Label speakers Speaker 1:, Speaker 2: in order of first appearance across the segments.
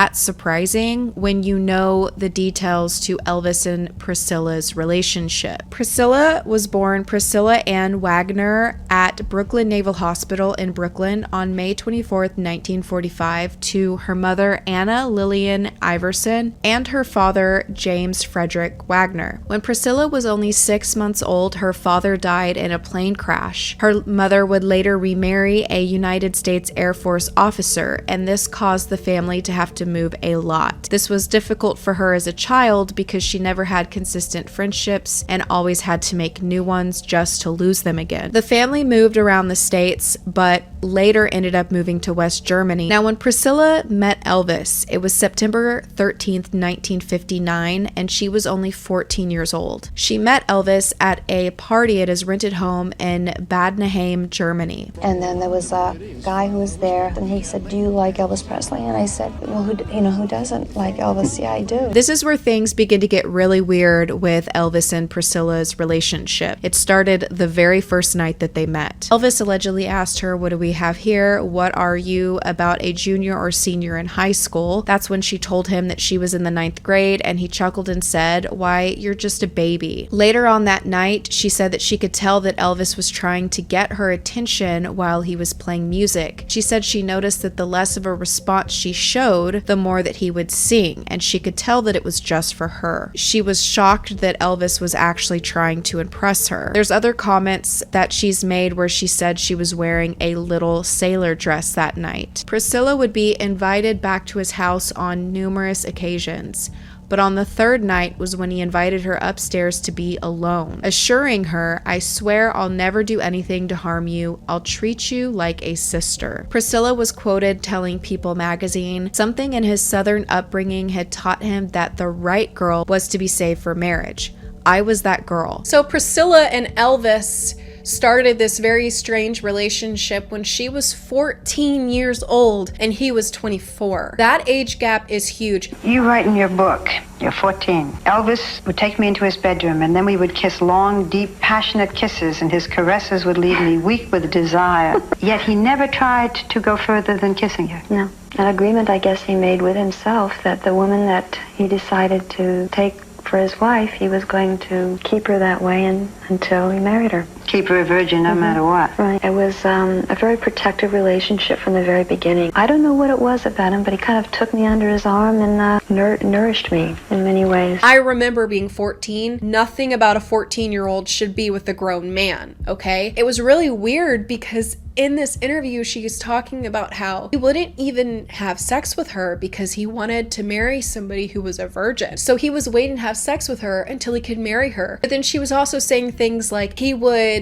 Speaker 1: that surprising when you know the details to Elvis and Priscilla's relationship. Priscilla was born Priscilla Ann Wagner at Brooklyn Naval Hospital in Brooklyn on May 24th, 1945, to her mother Anna Lillian Iverson and her father James Frederick Wagner. When Priscilla was only 6 months old, her father died in a plane crash. Her mother would later remarry a United States Air Force officer, and this caused the family to have to move a lot. This was difficult for her as a child because she never had consistent friendships and always had to make new ones just to lose them again. The family moved around the states, but later ended up moving to West Germany. Now, when Priscilla met Elvis, it was September 13th, 1959, and she was only 14 years old. She met Elvis at a party at his rented home in Bad Nauheim, Germany.
Speaker 2: And then there was a guy who was there, and he said, "Do you like Elvis Presley?" And I said, "Well, who doesn't like Elvis? Yeah, I do."
Speaker 1: This is where things begin to get really weird with Elvis and Priscilla's relationship. It started the very first night that they met. Elvis allegedly asked her, "What do we have here? What are you, about a junior or senior in high school?" That's when she told him that she was in the 9th grade, and he chuckled and said, "Why, you're just a baby." Later on that night, she said that she could tell that Elvis was trying to get her attention while he was playing music. She said she noticed that the less of a response she showed, the more that he would sing, and she could tell that it was just for her. She was shocked that Elvis was actually trying to impress her. There's other comments that she's made where she said she was wearing a little sailor dress that night. Priscilla would be invited back to his house on numerous occasions, but on the 3rd night was when he invited her upstairs to be alone, assuring her, "I swear I'll never do anything to harm you. I'll treat you like a sister." Priscilla was quoted telling People magazine, something in his Southern upbringing had taught him that the right girl was to be saved for marriage. I was that girl. So Priscilla and Elvis started this very strange relationship when she was 14 years old and he was 24. That age gap is huge.
Speaker 3: You write in your book, you're 14. Elvis would take me into his bedroom, and then we would kiss long, deep, passionate kisses, and his caresses would leave me weak with desire. Yet he never tried to go further than kissing you.
Speaker 2: No. An agreement, I guess, he made with himself that the woman that he decided to take for his wife, he was going to keep her that way until he married her.
Speaker 3: Keep her a virgin no matter what.
Speaker 2: Right. It was a very protective relationship from the very beginning. I don't know what it was about him, but he kind of took me under his arm and nourished me in many ways.
Speaker 1: I remember being 14. Nothing about a 14-year-old should be with a grown man, okay? It was really weird because in this interview, she is talking about how he wouldn't even have sex with her because he wanted to marry somebody who was a virgin. So he was waiting to have sex with her until he could marry her. But then she was also saying things like he would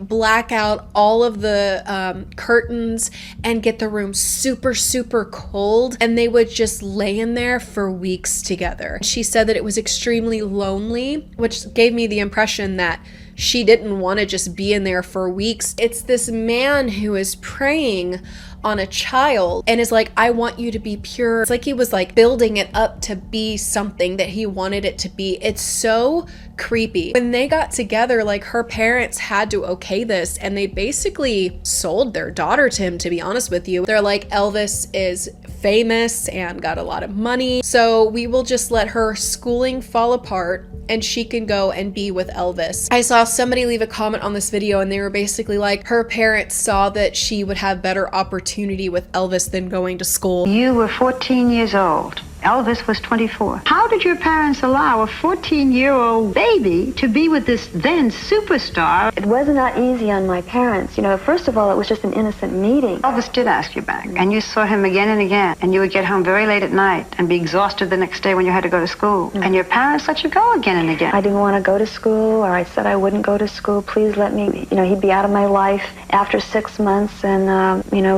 Speaker 1: black out all of the curtains and get the room super, super cold, and they would just lay in there for weeks together. She said that it was extremely lonely, which gave me the impression that she didn't want to just be in there for weeks. It's this man who is preying on a child and is like, "I want you to be pure." It's like he was building it up to be something that he wanted it to be. It's so creepy. When they got together, her parents had to okay this, and they basically sold their daughter to him, to be honest with you. They're like, "Elvis is famous and got a lot of money, so we will just let her schooling fall apart and she can go and be with Elvis." I saw somebody leave a comment on this video, and they were basically like, her parents saw that she would have better opportunity with Elvis than going to school.
Speaker 3: You were 14 years old. Elvis was 24. How did your parents allow a 14-year-old baby to be with this then superstar?
Speaker 2: It was not easy on my parents. First of all, it was just an innocent meeting.
Speaker 3: Elvis did ask you back, and you saw him again and again, and you would get home very late at night and be exhausted the next day when you had to go to school. And your parents let you go again and again.
Speaker 2: I didn't want to go to school, or I said I wouldn't go to school. Please let me, he'd be out of my life after 6 months, and,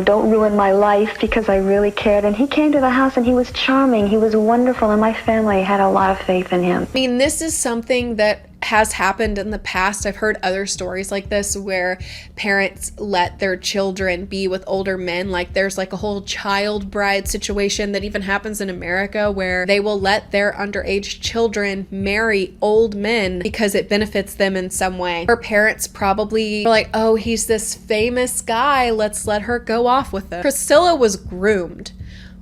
Speaker 2: don't ruin my life, because I really cared. And he came to the house, and he was charming. He was wonderful, and my family had a lot of faith in him.
Speaker 1: I mean, this is something that has happened in the past. I've heard other stories like this where parents let their children be with older men. There's a whole child bride situation that even happens in America where they will let their underage children marry old men because it benefits them in some way. Her parents probably were like, "Oh, he's this famous guy, let's let her go off with him." Priscilla was groomed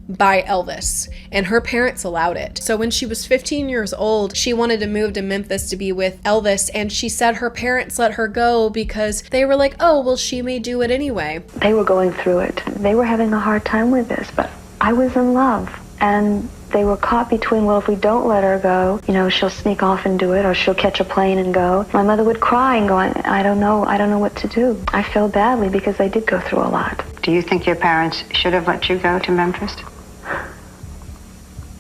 Speaker 1: by Elvis, and her parents allowed it. So when she was 15 years old, she wanted to move to Memphis to be with Elvis, and she said her parents let her go because they were like, oh, well, she may do it anyway.
Speaker 2: They were going through it. They were having a hard time with this, but I was in love, and they were caught between, well, if we don't let her go, she'll sneak off and do it, or she'll catch a plane and go. My mother would cry and go, I don't know what to do. I feel badly because they did go through a lot.
Speaker 3: Do you think your parents should have let you go to Memphis?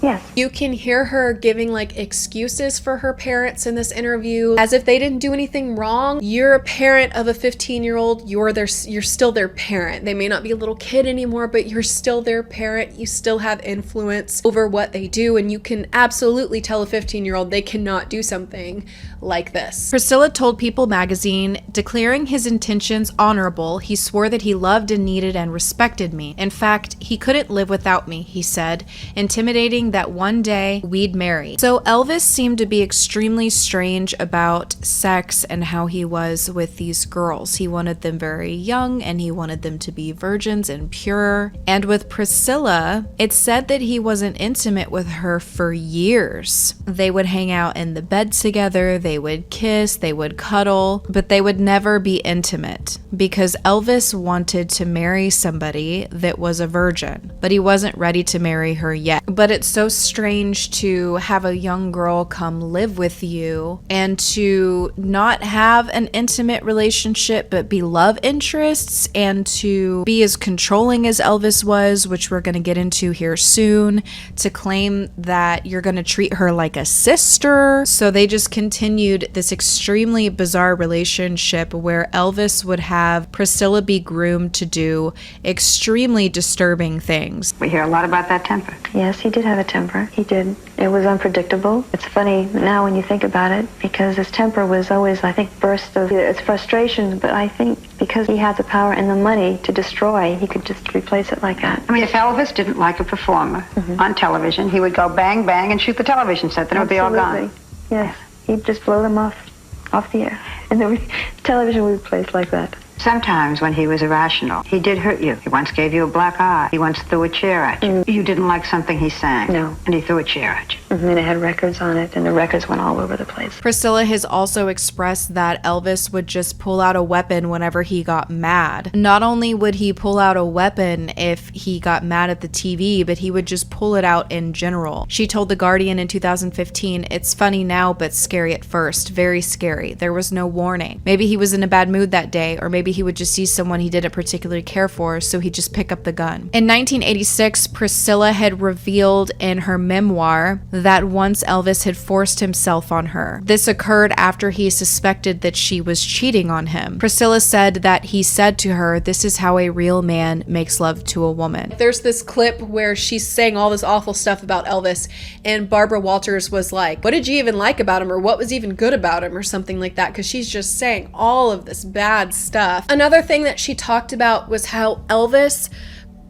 Speaker 2: Yes.
Speaker 1: You can hear her giving like excuses for her parents in this interview as if they didn't do anything wrong. You're a parent of a 15-year-old. You're still their parent. They may not be a little kid anymore, but you're still their parent. You still have influence over what they do, and you can absolutely tell a 15-year-old they cannot do something like this. Priscilla told People magazine, declaring his intentions honorable, he swore that he loved and needed and respected me. In fact, he couldn't live without me, he said, intimidating that one day we'd marry. So Elvis seemed to be extremely strange about sex and how he was with these girls. He wanted them very young, and he wanted them to be virgins and pure. And with Priscilla, it's said that he wasn't intimate with her for years. They would hang out in the bed together, they would kiss, they would cuddle, but they would never be intimate because Elvis wanted to marry somebody that was a virgin, but he wasn't ready to marry her yet. But it's so strange to have a young girl come live with you and to not have an intimate relationship but be love interests, and to be as controlling as Elvis was, which we're going to get into here soon, to claim that you're going to treat her like a sister. So they just continued this extremely bizarre relationship where Elvis would have Priscilla be groomed to do extremely disturbing things.
Speaker 3: We hear a lot about that temper.
Speaker 2: Yes, he did have a temper. He did. It was unpredictable. It's funny now when you think about it, because his temper was always, I think, bursts of it's frustration, but I think because he had the power and the money to destroy, he could just replace it like that.
Speaker 3: I mean, if Elvis didn't like a performer on television, he would go bang, bang, and shoot the television set. Then it would be all gone.
Speaker 2: Yes. He'd just blow them off the air. And then television would be placed like that.
Speaker 3: Sometimes when he was irrational, he did hurt you. He once gave you a black eye. He once threw a chair at you. You didn't like something he sang.
Speaker 2: No.
Speaker 3: And he threw a chair at you.
Speaker 2: And it had records on it, and the records went all over the place.
Speaker 1: Priscilla has also expressed that Elvis would just pull out a weapon whenever he got mad. Not only would he pull out a weapon if he got mad at the TV, but he would just pull it out in general. She told The Guardian in 2015, "It's funny now, but scary at first. Very scary. There was no warning. Maybe he was in a bad mood that day, or maybe he would just see someone he didn't particularly care for, so he'd just pick up the gun." In 1986, Priscilla had revealed in her memoir that once Elvis had forced himself on her. This occurred after he suspected that she was cheating on him. Priscilla said that he said to her, "This is how a real man makes love to a woman." There's this clip where she's saying all this awful stuff about Elvis, and Barbara Walters was like, "What did you even like about him?" or "What was even good about him?" or something like that, because she's just saying all of this bad stuff. Another thing that she talked about was how Elvis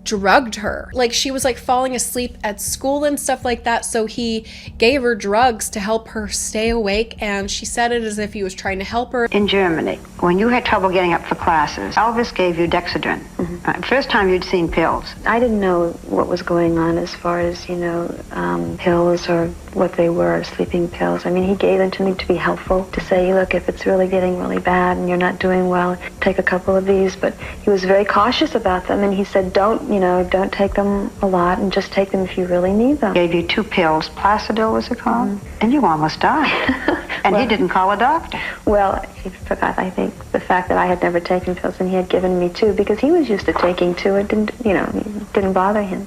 Speaker 1: drugged her. Like, she was like falling asleep at school and stuff like that, so he gave her drugs to help her stay awake, and she said it as if he was trying to help her.
Speaker 3: In Germany, when you had trouble getting up for classes, Elvis gave you Dexedrine. First time you'd seen pills.
Speaker 2: I didn't know what was going on as far as, pills or what they were, sleeping pills. I mean, he gave them to me to be helpful, to say, look, if it's really getting really bad and you're not doing well, take a couple of these. But he was very cautious about them, and he said, don't take them a lot, and just take them if you really need them.
Speaker 3: Gave you 2 pills, Placidil was it called? And you almost died. And he didn't call a doctor.
Speaker 2: Well, he forgot, I think, the fact that I had never taken pills, and he had given me 2, because he was used to taking 2. It didn't bother him.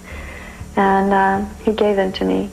Speaker 2: And he gave them to me.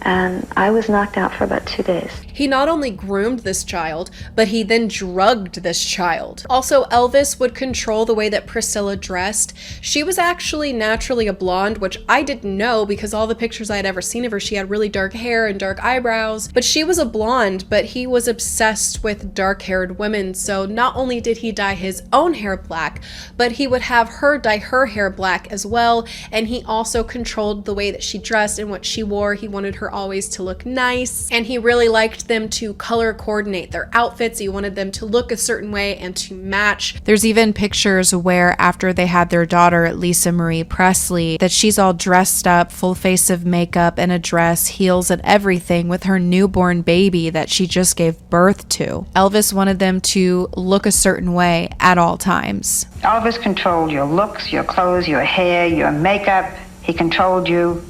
Speaker 2: And I was knocked out for about 2 days.
Speaker 1: He not only groomed this child, but he then drugged this child. Also, Elvis would control the way that Priscilla dressed. She was actually naturally a blonde, which I didn't know because all the pictures I had ever seen of her, she had really dark hair and dark eyebrows. But she was a blonde, but he was obsessed with dark-haired women. So not only did he dye his own hair black, but he would have her dye her hair black as well. And he also controlled the way that she dressed and what she wore. He wanted her always to look nice, and he really liked asked them to color coordinate their outfits. He wanted them to look a certain way and to match. There's even pictures where after they had their daughter, Lisa Marie Presley, that she's all dressed up, full face of makeup and a dress, heels and everything with her newborn baby that she just gave birth to. Elvis wanted them to look a certain way at all times.
Speaker 3: Elvis controlled your looks, your clothes, your hair, your makeup. He controlled you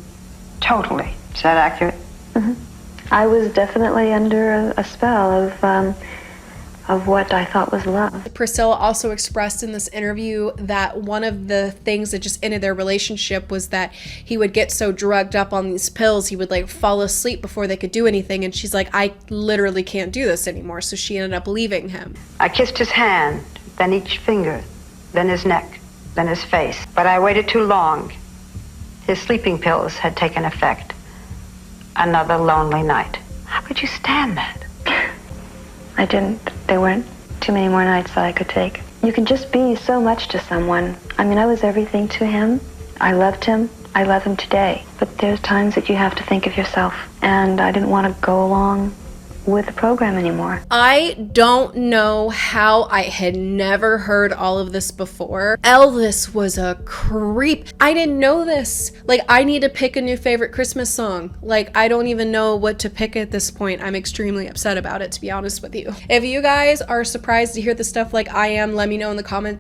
Speaker 3: totally. Is that accurate?
Speaker 2: Mm-hmm. I was definitely under a spell of what I thought was love.
Speaker 1: Priscilla also expressed in this interview that one of the things that just ended their relationship was that he would get so drugged up on these pills, he would like fall asleep before they could do anything. And she's like, I literally can't do this anymore. So she ended up leaving him.
Speaker 3: I kissed his hand, then each finger, then his neck, then his face. But I waited too long. His sleeping pills had taken effect. Another lonely night. How could you stand that?
Speaker 2: I didn't. There weren't too many more nights that I could take. You can just be so much to someone. I mean, I was everything to him. I loved him. I love him today. But there's times that you have to think of yourself. And I didn't want to go along with the program anymore.
Speaker 1: I don't know how I had never heard all of this before. Elvis was a creep. I didn't know this. Like, I need to pick a new favorite Christmas song. Like, I don't even know what to pick at this point. I'm extremely upset about it, to be honest with you. If you guys are surprised to hear this stuff like I am, let me know in the comments